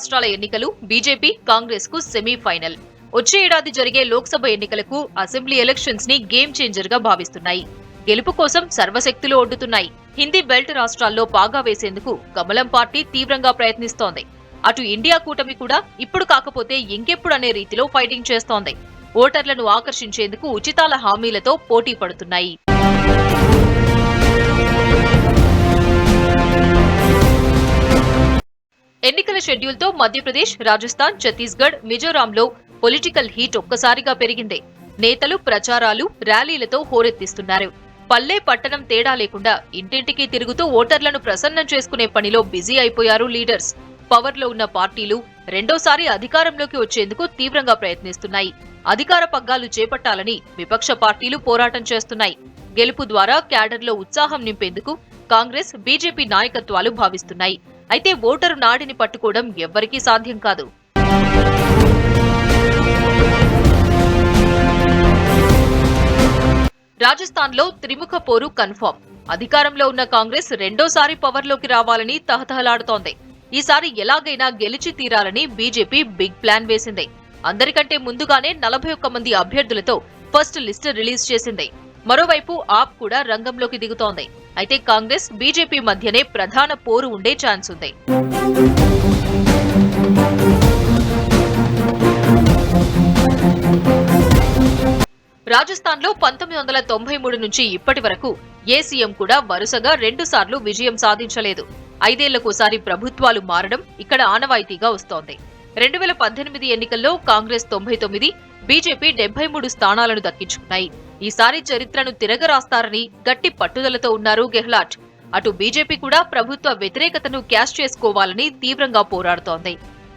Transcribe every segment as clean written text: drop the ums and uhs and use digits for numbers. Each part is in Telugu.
రాష్ట్రాల ఎన్నికలు బీజేపీ కాంగ్రెస్ కు సెమీఫైనల్. వచ్చే ఏడాది జరిగే లోక్సభ ఎన్నికలకు అసెంబ్లీ ఎలక్షన్స్ ని గేమ్ చేంజర్ గా భావిస్తున్నాయి. గెలుపు కోసం సర్వశక్తులు ఒడ్డుతున్నాయి. హిందీ బెల్ట్ రాష్ట్రాల్లో పాగా వేసేందుకు కమలం పార్టీ తీవ్రంగా ప్రయత్నిస్తోంది. అటు ఇండియా కూటమి కూడా ఇప్పుడు కాకపోతే ఇంకెప్పుడు అనే రీతిలో ఫైటింగ్ చేస్తోంది. ఓటర్లను ఆకర్షించేందుకు ఉచితాల హామీలతో పోటీ పడుతున్నాయి. ఎన్నికల షెడ్యూల్తో మధ్యప్రదేశ్, రాజస్థాన్, ఛత్తీస్గఢ్, మిజోరాంలో పొలిటికల్ హీట్ ఒక్కసారిగా పెరిగింది. నేతలు ప్రచారాలు, ర్యాలీలతో హోరెత్తిస్తున్నారు. పల్లె పట్టణం తేడా లేకుండా ఇంటింటికి తిరుగుతూ ఓటర్లను ప్రసన్నం చేసుకునే పనిలో బిజీ అయిపోయారు లీడర్స్. పవర్లో ఉన్న పార్టీలు రెండోసారి అధికారంలోకి వచ్చేందుకు తీవ్రంగా ప్రయత్నిస్తున్నాయి. అధికార పగ్గాలు చేపట్టాలని విపక్ష పార్టీలు పోరాటం చేస్తున్నాయి. గెలుపు ద్వారా క్యాడర్లో ఉత్సాహం నింపేందుకు కాంగ్రెస్, బీజేపీ నాయకత్వాలు భావిస్తున్నాయి. అయితే ఓటరు నాడిని పట్టుకోవడం ఎవ్వరికీ సాధ్యం కాదు. రాజస్థాన్లో త్రిముఖ పోరు కన్ఫర్మ్. అధికారంలో ఉన్న కాంగ్రెస్ రెండోసారి పవర్లోకి రావాలని తహతహలాడుతోంది. ఈసారి ఎలాగైనా గెలిచి తీరాలని బీజేపీ బిగ్ ప్లాన్ వేసింది. అందరికంటే ముందుగానే 41 మంది అభ్యర్థులతో ఫస్ట్ లిస్ట్ రిలీజ్ చేసింది. మరోవైపు ఆప్ కూడా రంగంలోకి దిగుతోంది. అయితే కాంగ్రెస్, బీజేపీ మధ్యనే ప్రధాన పోరు ఉండే ఛాన్స్ ఉంది. రాజస్థాన్లో 1993 నుంచి ఇప్పటి వరకు ఏ సీఎం కూడా వరుసగా 2 సార్లు విజయం సాధించలేదు. 5 ఏళ్లకోసారి ప్రభుత్వాలు మారడం ఇక్కడ ఆనవాయితీగా వస్తోంది. 2018 ఎన్నికల్లో కాంగ్రెస్ 99, బీజేపీ 73 స్థానాలను దక్కించుకున్నాయి. ఈసారి చరిత్రను తిరగరాస్తారని గట్టి పట్టుదలతో ఉన్నారు గెహ్లాట్. అటు బీజేపీ కూడా ప్రభుత్వ వ్యతిరేకతను క్యాష్ చేసుకోవాలని తీవ్రంగా పోరాడుతోంది.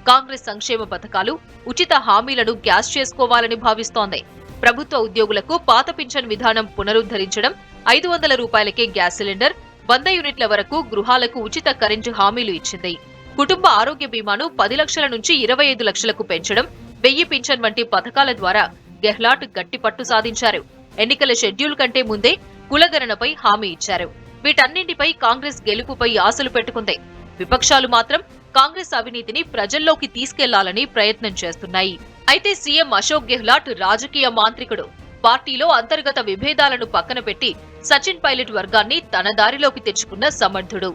కాంగ్రెస్ సంక్షేమ పథకాలు, ఉచిత హామీలను క్యాష్ చేసుకోవాలని భావిస్తోంది. ప్రభుత్వ ఉద్యోగులకు పాత పింఛన్ విధానం పునరుద్ధరించడం, 500 రూపాయలకే గ్యాస్ సిలిండర్, 100 యూనిట్ల వరకు గృహాలకు ఉచిత కరెంటు హామీలు ఇచ్చింది. కుటుంబ ఆరోగ్య బీమాను 10 లక్షల నుంచి 25 లక్షలకు పెంచడం, 1000 పింఛన్ వంటి పథకాల ద్వారా గెహ్లాట్ గట్టి పట్టు సాధించారు. ఎన్నికల షెడ్యూల్ కంటే ముందే కులగణనపై హామీ ఇచ్చారు. వీటన్నింటిపై కాంగ్రెస్ గెలుపుపై ఆశలు పెట్టుకుంది. విపక్షాలు మాత్రం కాంగ్రెస్ అవినీతిని ప్రజల్లోకి తీసుకెళ్లాలని ప్రయత్నం చేస్తున్నాయి. అయితే సీఎం అశోక్ గెహ్లాట్ రాజకీయ మాంత్రికుడు. పార్టీలో అంతర్గత విభేదాలను పక్కన పెట్టి సచిన్ పైలట్ వర్గాన్ని తన దారిలోకి తెచ్చుకున్న సమర్థుడు.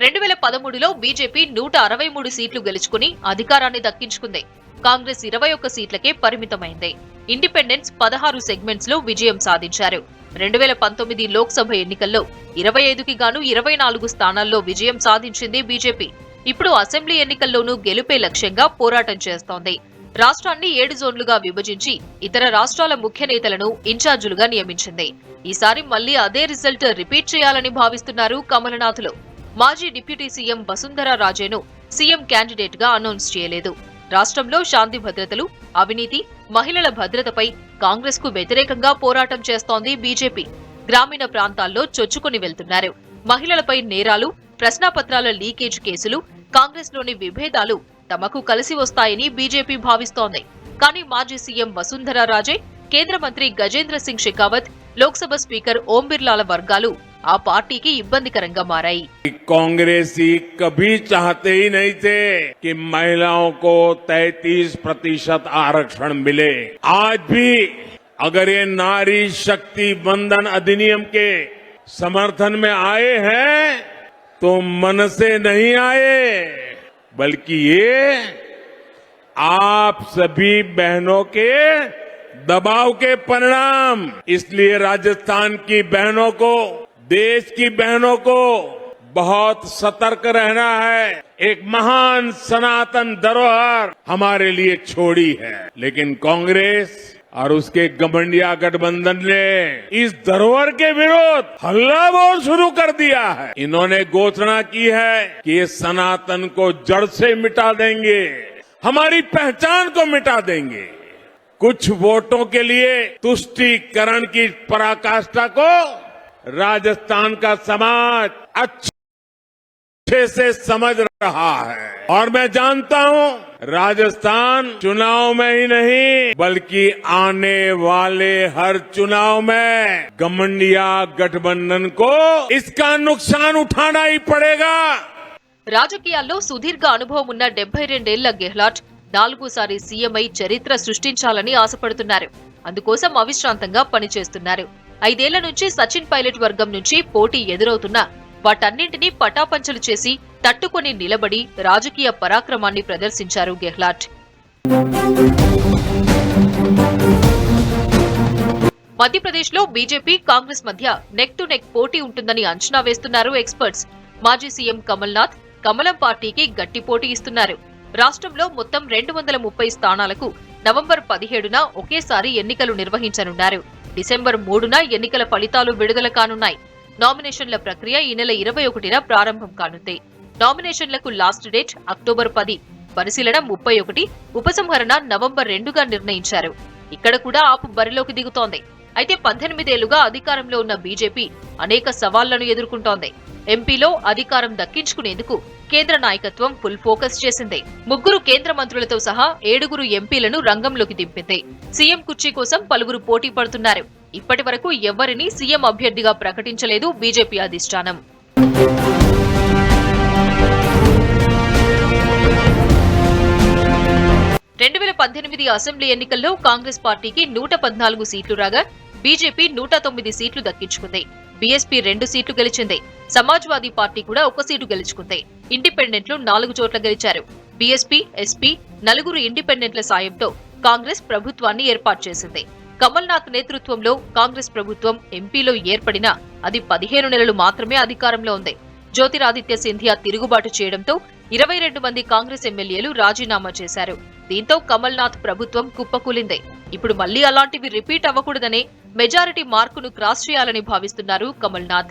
2013లో బీజేపీ 163 సీట్లు గెలుచుకుని అధికారాన్ని దక్కించుకుంది. కాంగ్రెస్ 21 సీట్లకే పరిమితమైంది. ఇండిపెండెన్స్ 16 సెగ్మెంట్స్ లో విజయం సాధించారు. 2019 లోక్సభ ఎన్నికల్లో 25కి గాను 24 స్థానాల్లో విజయం సాధించింది బీజేపీ. ఇప్పుడు అసెంబ్లీ ఎన్నికల్లోనూ గెలుపే లక్ష్యంగా పోరాటం చేస్తోంది. రాష్ట్రాన్ని 7 జోన్లుగా విభజించి ఇతర రాష్ట్రాల ముఖ్య నేతలను ఇన్ఛార్జీలుగా నియమించింది. ఈసారి మళ్లీ అదే రిజల్ట్ రిపీట్ చేయాలని భావిస్తున్నారు కమలనాథులు. మాజీ డిప్యూటీ సీఎం వసుంధరా రాజేను సీఎం క్యాండిడేట్ గా అనౌన్స్ చేయలేదు. రాష్ట్రంలో శాంతి భద్రతలు, అవినీతి, మహిళల భద్రతపై కాంగ్రెస్ కు వ్యతిరేకంగా పోరాటం చేస్తోంది బీజేపీ. గ్రామీణ ప్రాంతాల్లో చొచ్చుకుని వెళ్తున్నారు. మహిళలపై నేరాలు, ప్రశ్నాపత్రాల లీకేజ్ కేసులు, కాంగ్రెస్ లోని విభేదాలు తమకు కలిసి వస్తాయని బీజేపీ భావిస్తోంది. కానీ మాజీ సీఎం వసుంధరా రాజే, కేంద్ర మంత్రి గజేంద్ర సింగ్ షెకావత్, లోక్సభ స్పీకర్ ఓం బిర్లాల వర్గాలు ఆ పార్టీకి ఇబ్బందికరంగా మారాయి. कांग्रेसी कभी चाहते ही नहीं थे कि महिलाओं को 33% आरक्षण मिले। आज भी अगर ये नारी शक्ति बंधन अधिनियम के समर्थन में आए हैं तो मन से नहीं आए, बल्कि ये आप सभी बहनों के दबाव के परिणाम। इसलिए राजस्थान की बहनों को, देश की बहनों को बहुत सतर्क रहना है। एक महान सनातन धरोहर हमारे लिए छोड़ी है, लेकिन कांग्रेस और उसके घमंडिया गठबंधन ने इस धरोहर के विरोध हल्ला बोल शुरू कर दिया है। इन्होंने घोषणा की है कि ये सनातन को जड़ से मिटा देंगे, हमारी पहचान को मिटा देंगे। कुछ वोटों के लिए तुष्टीकरण की पराकाष्ठा को राजस्थान का समाज अच्छे से समझ रहा है और मैं जानता हूं राजस्थान चुनाव में ही नहीं बल्कि आने वाले हर चुनाव में गठबंधन गठबंधन को इसका नुकसान उठाना ही पड़ेगा। రాజకీయాల్లో సుదీర్ఘ అనుభవం ఉన్న 72 ఏళ్ల గెహ్లాట్ 4సారి సీఎం అయి చరిత్ర సృష్టించాలని ఆశపడుతున్నారు. అందుకోసం అవిశ్రాంతంగా పనిచేస్తున్నారు. 5 ఏళ్ల నుంచి సచిన్ పైలట్ వర్గం నుంచి పోటీ ఎదురవుతున్నా వాటన్నింటినీ పటాపంచలు చేసి తట్టుకొని నిలబడి రాజకీయ పరాక్రమాన్ని ప్రదర్శించారు గెహ్లాట్. మధ్యప్రదేశ్లో బీజేపీ కాంగ్రెస్ మధ్య నెక్ టు నెక్ పోటీ ఉంటుందని అంచనా వేస్తున్నారు ఎక్స్పర్ట్స్. మాజీ సీఎం కమల్నాథ్ కమలం పార్టీకి గట్టి పోటీ ఇస్తున్నారు. రాష్ట్రంలో మొత్తం 230 స్థానాలకు నవంబర్ 17న ఒకేసారి ఎన్నికలు నిర్వహించనున్నారు. డిసెంబర్ 3న ఎన్నికల ఫలితాలు విడుదల కానున్నాయి. నామినేషన్ల ప్రక్రియ ఈ నెల 21న ప్రారంభం కానుంది. నామినేషన్లకు లాస్ట్ డేట్ అక్టోబర్ 10, పరిశీలన 31, ఉపసంహరణ నవంబర్ 2గా నిర్ణయించారు. ఇక్కడ కూడా ఆపు బరిలోకి దిగుతోంది. అయితే 18 ఏళ్లుగా అధికారంలో ఉన్న బీజేపీ అనేక సవాళ్లను ఎదుర్కొంటోంది. ఎంపీలో అధికారం దక్కించుకునేందుకు కేంద్ర నాయకత్వం ఫుల్ ఫోకస్ చేసింది. 3 కేంద్ర మంత్రులతో సహా 7 ఎంపీలను రంగంలోకి దింపింది. సీఎం కుర్చీ కోసం పలువురు పోటీ పడుతున్నారు. ఇప్పటి వరకు ఎవ్వరినీ సీఎం అభ్యర్థిగా ప్రకటించలేదు బీజేపీ అధిష్టానం. అసెంబ్లీ ఎన్నికల్లో కాంగ్రెస్ పార్టీకి 114 సీట్లు రాగా బీజేపీ 109 సీట్లు దక్కించుకుంది. బీఎస్పీ 2 సీట్లు గెలిచింది. సమాజ్వాదీ పార్టీ కూడా 1 సీటు గెలుచుకుంది. ఇండిపెండెంట్లు 4 చోట్ల గెలిచారు. బీఎస్పీ, ఎస్పీ 4 ఇండిపెండెంట్ల సాయంతో కాంగ్రెస్ ప్రభుత్వాన్ని ఏర్పాటు చేసింది. కమల్నాథ్ నేతృత్వంలో కాంగ్రెస్ ప్రభుత్వం ఎంపీలో ఏర్పడినా అది 15 నెలలు మాత్రమే అధికారంలో ఉంది. జ్యోతిరాదిత్య సింధియా తిరుగుబాటు చేయడంతో 22 మంది కాంగ్రెస్ ఎమ్మెల్యేలు రాజీనామా చేశారు. దీంతో కమల్నాథ్ ప్రభుత్వం కుప్పకూలింది. ఇప్పుడు మళ్లీ అలాంటివి రిపీట్ అవ్వకూడదనే మెజారిటీ మార్కును క్రాస్ చేయాలని భావిస్తున్నారు కమల్నాథ్.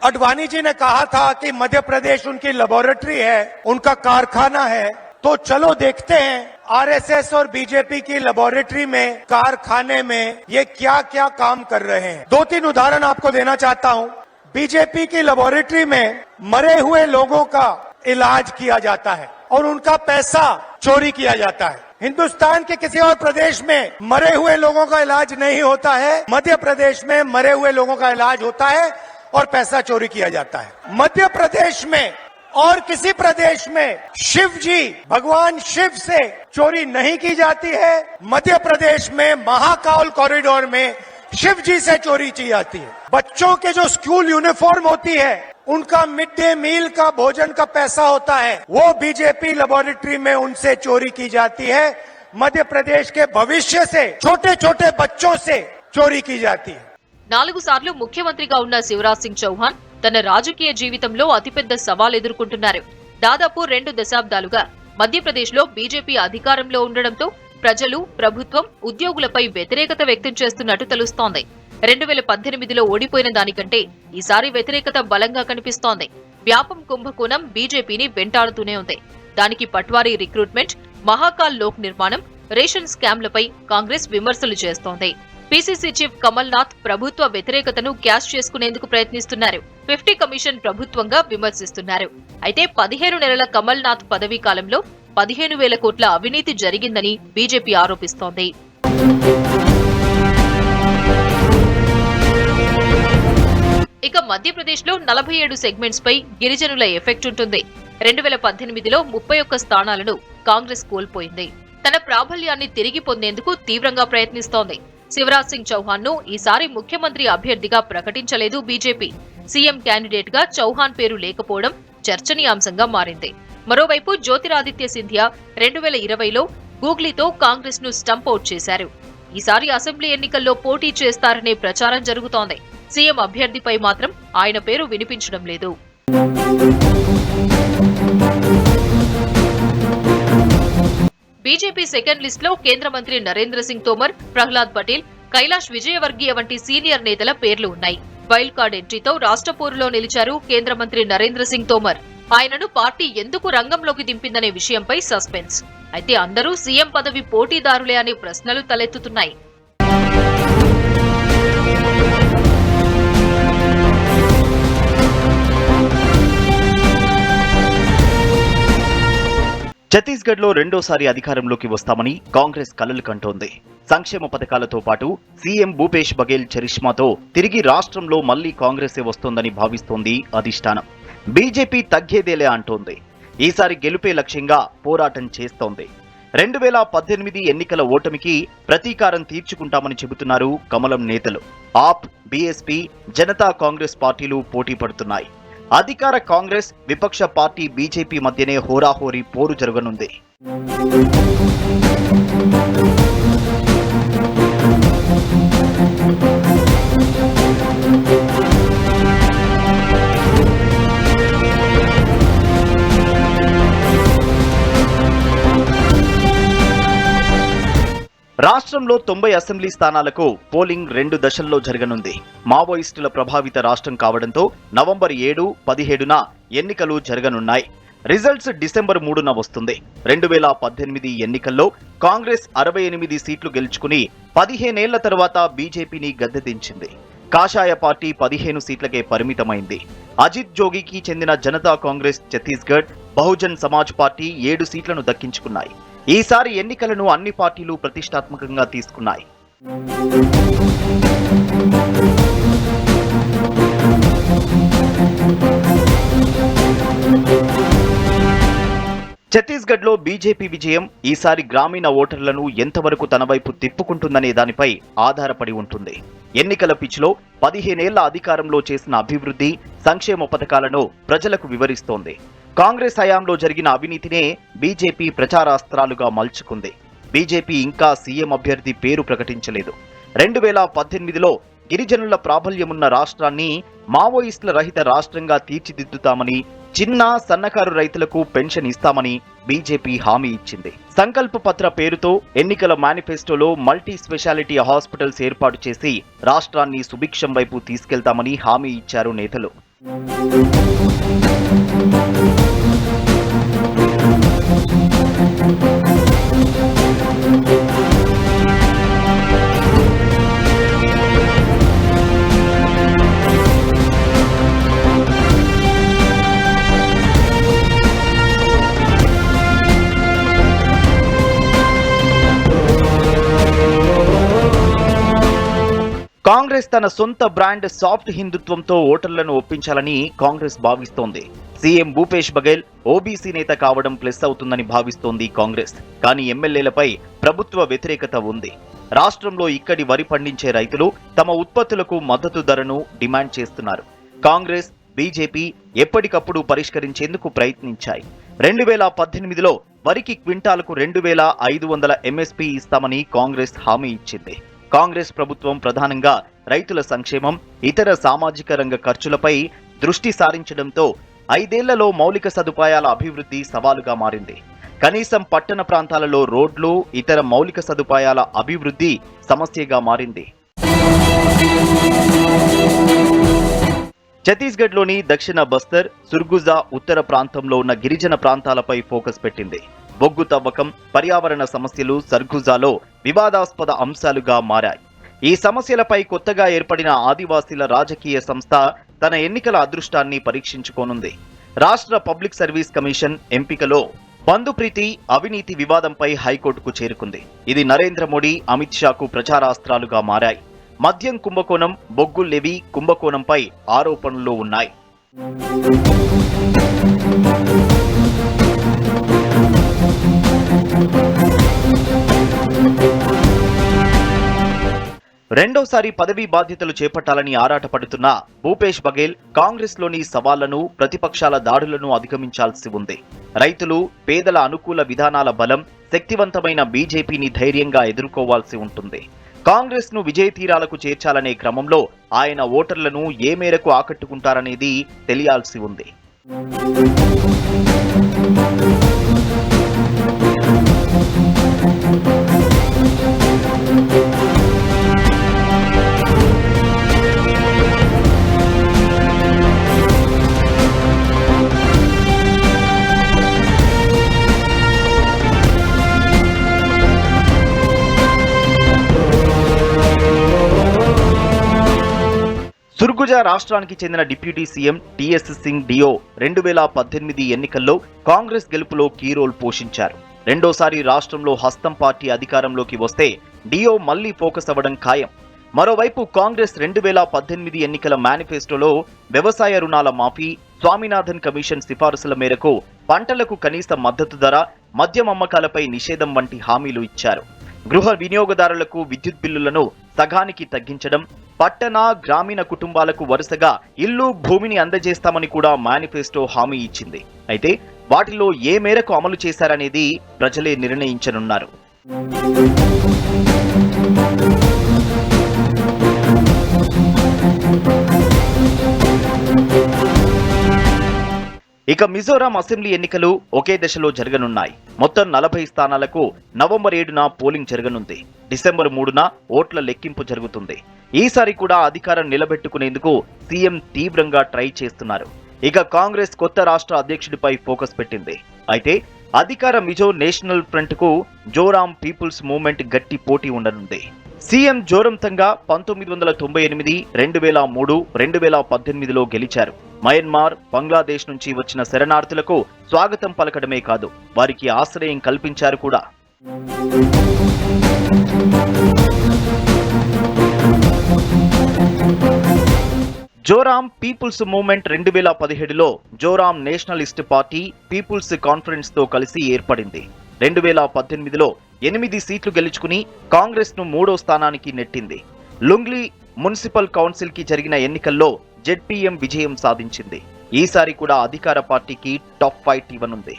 अडवाणी जी ने कहा था कि मध्य प्रदेश उनकी लेबोरेटरी है, उनका कारखाना है, तो चलो देखते हैं आरएसएस और बीजेपी की लेबोरेटरी में, कारखाने में ये क्या क्या काम कर रहे हैं। 2-3 उदाहरण आपको देना चाहता हूं। बीजेपी की लेबोरेटरी में मरे हुए लोगों का इलाज किया जाता है और उनका पैसा चोरी किया जाता है। हिंदुस्तान के किसी और प्रदेश में मरे हुए लोगों का इलाज नहीं होता है, मध्य प्रदेश में मरे हुए लोगों का इलाज होता है और पैसा चोरी किया जाता है। मध्य प्रदेश में और किसी प्रदेश में शिव जी, भगवान शिव से चोरी नहीं की जाती है। मध्य प्रदेश में महाकाल कॉरिडोर में शिव जी से चोरी की जाती है। बच्चों के जो स्कूल यूनिफॉर्म होती है, उनका मिड डे मील का भोजन का पैसा होता है, वो बीजेपी लेबोरेटरी में उनसे चोरी की जाती है। मध्य प्रदेश के भविष्य से, छोटे छोटे बच्चों से चोरी की जाती है। 4 సార్లు ముఖ్యమంత్రిగా ఉన్న శివరాజ్ సింగ్ చౌహాన్ తన రాజకీయ జీవితంలో అతిపెద్ద సవాల్ ఎదుర్కొంటున్నారు. దాదాపు 2 దశాబ్దాలుగా మధ్యప్రదేశ్లో బీజేపీ అధికారంలో ఉండడంతో ప్రజలు, ప్రభుత్వం, ఉద్యోగులపై వ్యతిరేకత వ్యక్తం చేస్తున్నట్టు తెలుస్తోంది. 2018లో ఓడిపోయిన దానికంటే ఈసారి వ్యతిరేకత బలంగా కనిపిస్తోంది. వ్యాపం కుంభకోణం బీజేపీని వెంటాడుతూనే ఉంది. దానికి పట్వారీ రిక్రూట్మెంట్, మహాకాల్ లోక్ నిర్మాణం, రేషన్ స్కామ్లపై కాంగ్రెస్ విమర్శలు చేస్తోంది. పీసీసీ చీఫ్ కమల్నాథ్ ప్రభుత్వ వ్యతిరేకతను క్యాష్ చేసుకునేందుకు ప్రయత్నిస్తున్నారు. 50 కమిషన్ ప్రభుత్వంగా విమర్శిస్తున్నారు. అయితే 15 నెలల కమల్నాథ్ పదవీ కాలంలో 15,000 కోట్ల అవినీతి జరిగిందని బీజేపీ ఆరోపిస్తోంది. ఇక మధ్యప్రదేశ్లో 47 సెగ్మెంట్స్ పై గిరిజనుల ఎఫెక్ట్ ఉంటుంది. 2018లో 31 స్థానాలను కాంగ్రెస్ కోల్పోయింది. తన ప్రాబల్యాన్ని తిరిగి పొందేందుకు తీవ్రంగా ప్రయత్నిస్తోంది. శివరాజ్ సింగ్ చౌహాన్ ను ఈసారి ముఖ్యమంత్రి అభ్యర్థిగా ప్రకటించలేదు బీజేపీ. సీఎం క్యాండిడేట్ గా చౌహాన్ పేరు లేకపోవడం చర్చనీయాంశంగా మారింది. మరోవైపు జ్యోతిరాదిత్య సింధియా 2020లో గూగ్లీతో కాంగ్రెస్ ను స్టంప్ అవుట్ చేశారు. ఈసారి అసెంబ్లీ ఎన్నికల్లో పోటీ చేస్తారనే ప్రచారం జరుగుతోంది. సీఎం అభ్యర్థిపై మాత్రం ఆయన పేరు వినిపించడం లేదు. బీజేపీ సెకండ్ లిస్ట్ లో కేంద్ర మంత్రి నరేంద్ర సింగ్ తోమర్, ప్రహ్లాద్ పటేల్, కైలాష్ విజయవర్గీయ వంటి సీనియర్ నేతల పేర్లు ఉన్నాయి. వైల్డ్ కార్డ్ ఎంట్రీతో రాష్ట్ర పోరులో నిలిచారు కేంద్ర మంత్రి నరేంద్ర సింగ్ తోమర్. ఆయనను పార్టీ ఎందుకు రంగంలోకి దింపిందనే విషయంపై సస్పెన్స్. అయితే అందరూ సీఎం పదవి పోటీదారులే అనే ప్రశ్నలు తలెత్తుతున్నాయి. ఛత్తీస్గఢ్లో రెండోసారి అధికారంలోకి వస్తామని కాంగ్రెస్ కలలు కంటోంది. సంక్షేమ పథకాలతో పాటు సీఎం భూపేష్ బఘేల్ చరిష్మాతో తిరిగి రాష్ట్రంలో మళ్లీ కాంగ్రెసే వస్తోందని భావిస్తోంది అధిష్టానం. బీజేపీ తగ్గేదేలే అంటోంది. ఈసారి గెలుపే లక్ష్యంగా పోరాటం చేస్తోంది. 2018 ఎన్నికల ఓటమికి ప్రతీకారం తీర్చుకుంటామని చెబుతున్నారు కమలం నేతలు. ఆప్, బీఎస్పీ, జనతా కాంగ్రెస్ పార్టీలు పోటీ పడుతున్నాయి. అధికార కాంగ్రెస్, విపక్ష పార్టీ బీజేపీ మధ్యనే హోరాహోరీ పోరు జరగనుంది. రాష్ట్రంలో 90 అసెంబ్లీ స్థానాలకు పోలింగ్ 2 దశల్లో జరగనుంది. మావోయిస్టుల ప్రభావిత రాష్ట్రం కావడంతో నవంబర్ 7, 17న ఎన్నికలు జరగనున్నాయి. రిజల్ట్స్ డిసెంబర్ 3న వస్తుంది. 2018 ఎన్నికల్లో కాంగ్రెస్ 68 సీట్లు గెలుచుకుని 15 ఏళ్ల తర్వాత బీజేపీని గద్దెదించింది. కాషాయ పార్టీ 15 సీట్లకే పరిమితమైంది. అజిత్ జోగికి చెందిన జనతా కాంగ్రెస్ ఛత్తీస్గఢ్, బహుజన్ సమాజ్ పార్టీ 7 సీట్లను దక్కించుకున్నాయి. ఈసారి ఎన్నికలను అన్ని పార్టీలు ప్రతిష్టాత్మకంగా తీసుకున్నాయి. ఛత్తీస్గఢ్లో బీజేపీ విజయం ఈసారి గ్రామీణ ఓటర్లను ఎంతవరకు తన వైపు తిప్పుకుంటుందనే దానిపై ఆధారపడి ఉంటుంది. ఎన్నికల పిచ్లో 15 ఏళ్ల అధికారంలో చేసిన అభివృద్ధి, సంక్షేమ పథకాలను ప్రజలకు వివరిస్తోంది. కాంగ్రెస్ హయాంలో జరిగిన అవినీతినే బీజేపీ ప్రచారాస్త్రాలుగా మలుచుకుంది. బీజేపీ ఇంకా సీఎం అభ్యర్థి పేరు ప్రకటించలేదు. 2018లో గిరిజనుల ప్రాబల్యమున్న రాష్ట్రాన్ని మావోయిస్టుల రహిత రాష్ట్రంగా తీర్చిదిద్దుతామని, చిన్న సన్నకారు రైతులకు పెన్షన్ ఇస్తామని బీజేపీ హామీ ఇచ్చింది. సంకల్ప పత్ర పేరుతో ఎన్నికల మేనిఫెస్టోలో మల్టీ స్పెషాలిటీ హాస్పిటల్స్ ఏర్పాటు చేసి రాష్ట్రాన్ని సుభిక్షం వైపు తీసుకెళ్తామని హామీ ఇచ్చారు నేతలు. కాంగ్రెస్ తన సొంత బ్రాండ్ సాఫ్ట్ హిందుత్వంతో ఓటర్లను ఒప్పించాలని కాంగ్రెస్ భావిస్తోంది. సీఎం భూపేష్ బఘేల్ ఓబీసీ నేత కావడం ప్లస్ అవుతుందని భావిస్తోంది కాంగ్రెస్. కానీ ఎమ్మెల్యేలపై ప్రభుత్వ వ్యతిరేకత ఉంది. రాష్ట్రంలో ఇక్కడి వరి పండించే రైతులు తమ ఉత్పత్తులకు మద్దతు ధరను డిమాండ్ చేస్తున్నారు. కాంగ్రెస్, బీజేపీ ఎప్పటికప్పుడు పరిష్కరించేందుకు ప్రయత్నించాయి. 2018లో వరికి క్వింటాలకు 2500 ఎంఎస్పీ ఇస్తామని కాంగ్రెస్ హామీ ఇచ్చింది. కాంగ్రెస్ ప్రభుత్వం ప్రధానంగా రైతుల సంక్షేమం, ఇతర సామాజిక రంగ ఖర్చులపై దృష్టి సారించడంతో 5 ఏళ్లలో మౌలిక సదుపాయాల అభివృద్ధి సవాలుగా మారింది. కనీసం పట్టణ ప్రాంతాలలో రోడ్లు, ఇతర మౌలిక సదుపాయాల అభివృద్ధి సమస్యగా మారింది. ఛత్తీస్గఢ్లోని దక్షిణ బస్తర్, సుర్గుజా ఉత్తర ప్రాంతంలో ఉన్న గిరిజన ప్రాంతాలపై ఫోకస్ పెట్టింది. బొగ్గు తవ్వకం, పర్యావరణ సమస్యలు సర్గుజాలో వివాదాస్పద అంశాలుగా మారాయి. ఈ సమస్యలపై కొత్తగా ఏర్పడిన ఆదివాసీల రాజకీయ సంస్థ తన ఎన్నికల అదృష్టాన్ని పరీక్షించుకోనుంది. రాష్ట్ర పబ్లిక్ సర్వీస్ కమిషన్ ఎంపికలో బంధుప్రీతి, అవినీతి వివాదంపై హైకోర్టుకు చేరుకుంది. ఇది నరేంద్ర మోడీ, అమిత్ షాకు ప్రచారాస్త్రాలుగా మారాయి. మద్యం కుంభకోణం, బొగ్గు లెవీ కుంభకోణంపై ఆరోపణలు ఉన్నాయి. రెండోసారి పదవీ బాధ్యతలు చేపట్టాలని ఆరాటపడుతున్న భూపేష్ బఘేల్ కాంగ్రెస్లోని సవాళ్లను, ప్రతిపక్షాల దాడులను అధిగమించాల్సి ఉంది. రైతులు, పేదల అనుకూల విధానాల బలం, శక్తివంతమైన బీజేపీని ధైర్యంగా ఎదుర్కోవాల్సి ఉంటుంది. కాంగ్రెస్ ను విజయ తీరాలకు చేర్చాలనే క్రమంలో ఆయన ఓటర్లను ఏ మేరకు ఆకట్టుకుంటారనేది తెలియాల్సి ఉంది. సుర్గుజా రాష్ట్రానికి చెందిన డిప్యూటీ సీఎం టిఎస్ సింగ్ డియో 2018 ఎన్నికల్లో కాంగ్రెస్ గెలుపులో కీ రోల్ పోషించారు. రెండోసారి రాష్ట్రంలో హస్తం పార్టీ అధికారంలోకి వస్తే డియో మళ్లీ ఫోకస్ అవ్వడం ఖాయం. మరోవైపు కాంగ్రెస్ 2018 ఎన్నికల మేనిఫెస్టోలో వ్యవసాయ రుణాల మాఫీ, స్వామినాథన్ కమిషన్ సిఫారసుల మేరకు పంటలకు కనీస మద్దతు ధర, మద్యం అమ్మకాలపై నిషేధం వంటి హామీలు ఇచ్చారు. గృహ వినియోగదారులకు విద్యుత్ బిల్లులను సగానికి తగ్గించడం, పట్టణ, గ్రామీణ కుటుంబాలకు వరుసగా ఇల్లు, భూమిని అందజేస్తామని కూడా మేనిఫెస్టో హామీ ఇచ్చింది. అయితే వాటిలో ఏ మేరకు అమలు చేశారనేది ప్రజలే నిర్ణయించనున్నారు. ఇక మిజోరాం అసెంబ్లీ ఎన్నికలు ఒకే దశలో జరగనున్నాయి. మొత్తం 40 స్థానాలకు నవంబర్ 7న పోలింగ్ జరగనుంది. డిసెంబర్ 3న ఓట్ల లెక్కింపు జరుగుతుంది. ఈసారి కూడా అధికారం నిలబెట్టుకునేందుకు సీఎం తీవ్రంగా ట్రై చేస్తున్నారు. ఇక కాంగ్రెస్ కొత్త రాష్ట్ర అధ్యక్షుడిపై ఫోకస్ పెట్టింది. అయితే అధికార మిజో నేషనల్ ఫ్రంట్ కు జోరాం పీపుల్స్ మూవ్మెంట్ గట్టి పోటీ ఉండనుంది. సీఎం జోరంతంగా 1998, 2003, 2018లో గెలిచారు. మయన్మార్, బంగ్లాదేశ్ నుంచి వచ్చిన శరణార్థులకు స్వాగతం పలకడమే కాదు, వారికి ఆశ్రయం కల్పించారు కూడా. జోరాం పీపుల్స్ మూవ్మెంట్ 2017లో Zoram Nationalist Party People's Conference తో కలిసి ఏర్పడింది. 2018లో 8 సీట్లు గెలుచుకుని కాంగ్రెస్ ను 3వ స్థానానికి నెట్టింది. లుంగ్లీ మున్సిపల్ కౌన్సిల్ కి జరిగిన ఎన్నికల్లో జెడ్పీఎం విజయం సాధించింది. ఈసారి కూడా అధికార పార్టీకి టఫ్ ఫైట్ ఇవ్వనుంది.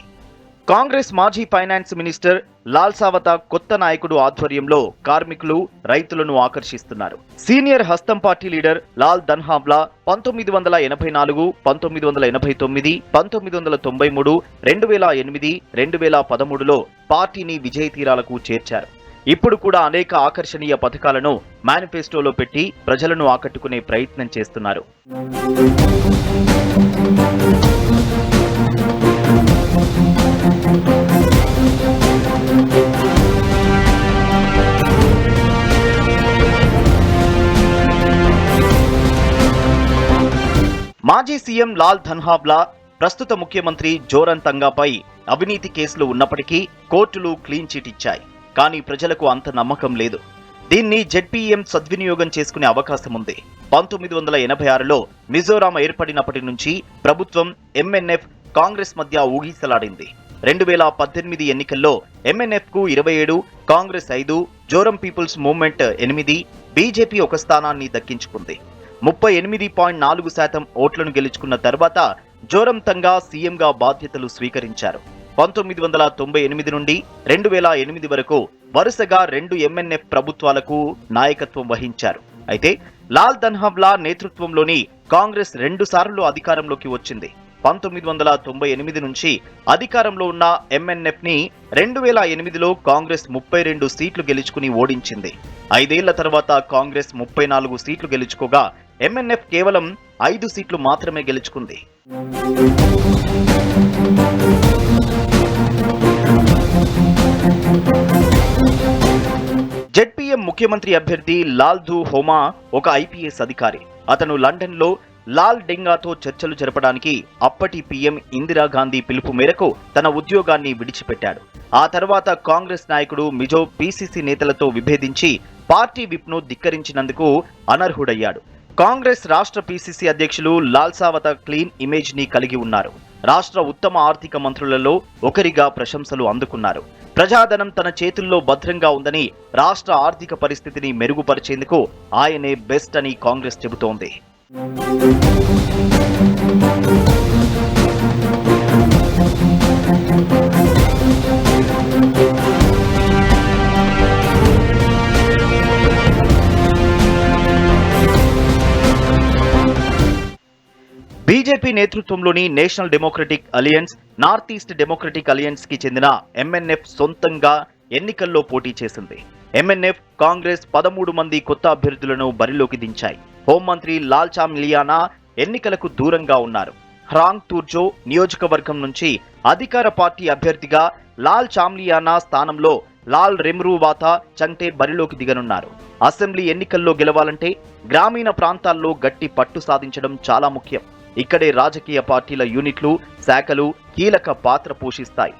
కాంగ్రెస్ మాజీ ఫైనాన్స్ మినిస్టర్ లాల్సావత కొత్త నాయకుడు ఆధ్వర్యంలో కార్మికులు, రైతులను ఆకర్షిస్తున్నారు. సీనియర్ హస్తం పార్టీ లీడర్ లాల్ ధన్హాబ్లా 1984, 1989, 1993, 2008, 2013లో పార్టీని విజయ తీరాలకు చేర్చారు. ఇప్పుడు కూడా అనేక ఆకర్షణీయ పథకాలను మేనిఫెస్టోలో పెట్టి ప్రజలను ఆకట్టుకునే ప్రయత్నం చేస్తున్నారు. మాజీ సీఎం లాల్ ధన్హాబ్లా ప్రస్తుత ముఖ్యమంత్రి జోరంతంగాపై అవినీతి కేసులు ఉన్నప్పటికీ కోర్టులు క్లీన్ చిట్ ఇచ్చాయి. కానీ ప్రజలకు అంత నమ్మకం లేదు. దీన్ని జెడ్పీఎం సద్వినియోగం చేసుకునే అవకాశం ఉంది. 1986లో మిజోరాం ఏర్పడినప్పటి నుంచి ప్రభుత్వం, ఎంఎన్ఎఫ్, కాంగ్రెస్ మధ్య ఊగిసలాడింది. 2018 ఎన్నికల్లో ఎంఎన్ఎఫ్ కు 27, Congress 5, Zoram people's movement 8, BJP 1 స్థానాన్ని దక్కించుకుంది. 38.4% ఓట్లను గెలుచుకున్న తర్వాత జోరంతంగా సీఎంగా బాధ్యతలు స్వీకరించారు. 1998 నుండి 2008 వరకు వరుసగా 2 ఎంఎన్ఎఫ్ ప్రభుత్వాలకు నాయకత్వం వహించారు. అయితే లాల్ ధన్హాబ్లా నేతృత్వంలోని కాంగ్రెస్ 2 సార్లు అధికారంలోకి వచ్చింది. 1998 నుంచి అధికారంలో ఉన్న ఎంఎన్ఎఫ్ ని 2008లో కాంగ్రెస్ 32 సీట్లు గెలుచుకుని ఓడించింది. 5 ఏళ్ల తర్వాత కాంగ్రెస్ 34 సీట్లు గెలుచుకోగా ఎంఎన్ఎఫ్ కేవలం 5 సీట్లు మాత్రమే గెలుచుకుంది. జెడ్పీఎం ముఖ్యమంత్రి అభ్యర్థి లాల్ ధు హోమా ఒక ఐపీఎస్ అధికారి. అతను లండన్లో లాల్ డెంగాతో చర్చలు జరపడానికి అప్పటి పీఎం ఇందిరాగాంధీ పిలుపు మేరకు తన ఉద్యోగాన్ని విడిచిపెట్టాడు. ఆ తర్వాత కాంగ్రెస్ నాయకుడు మిజో పీసీసీ నేతలతో విభేదించి పార్టీ విప్ను ధిక్కరించినందుకు అనర్హుడయ్యాడు. కాంగ్రెస్ రాష్ట్ర పీసీసీ అధ్యక్షులు లాల్సావత క్లీన్ ఇమేజ్ ని కలిగి ఉన్నారు. రాష్ట్ర ఉత్తమ ఆర్థిక మంత్రులలో ఒకరిగా ప్రశంసలు అందుకున్నారు. ప్రజాధనం తన చేతుల్లో భద్రంగా ఉందని, రాష్ట్ర ఆర్థిక పరిస్థితిని మెరుగుపరిచేందుకు ఆయనే బెస్ట్ అని కాంగ్రెస్ చెబుతోంది. బీజేపీ నేతృత్వంలోని national democratic alliance, north east democratic alliance కి చెందిన ఎంఎన్ఎఫ్ సొంతంగా ఎన్నికల్లో పోటీ చేసింది. ఎంఎన్ఎఫ్, కాంగ్రెస్ 13 మంది కొత్త అభ్యర్థులను బరిలోకి దించాయి. హోంమంత్రి లాల్ చామ్లియానా ఎన్నికలకు దూరంగా ఉన్నారు. హ్రాంగ్ తూర్జో నియోజకవర్గం నుంచి అధికార పార్టీ అభ్యర్థిగా లాల్ చామ్లియానా స్థానంలో లాల్ రెమ్రూవాతా చంగ్టే బరిలోకి దిగనున్నారు. అసెంబ్లీ ఎన్నికల్లో గెలవాలంటే గ్రామీణ ప్రాంతాల్లో గట్టి పట్టు సాధించడం చాలా ముఖ్యం. ఇక్కడే రాజకీయ పార్టీల యూనిట్లు, శాఖలు కీలక పాత్ర పోషిస్తాయి.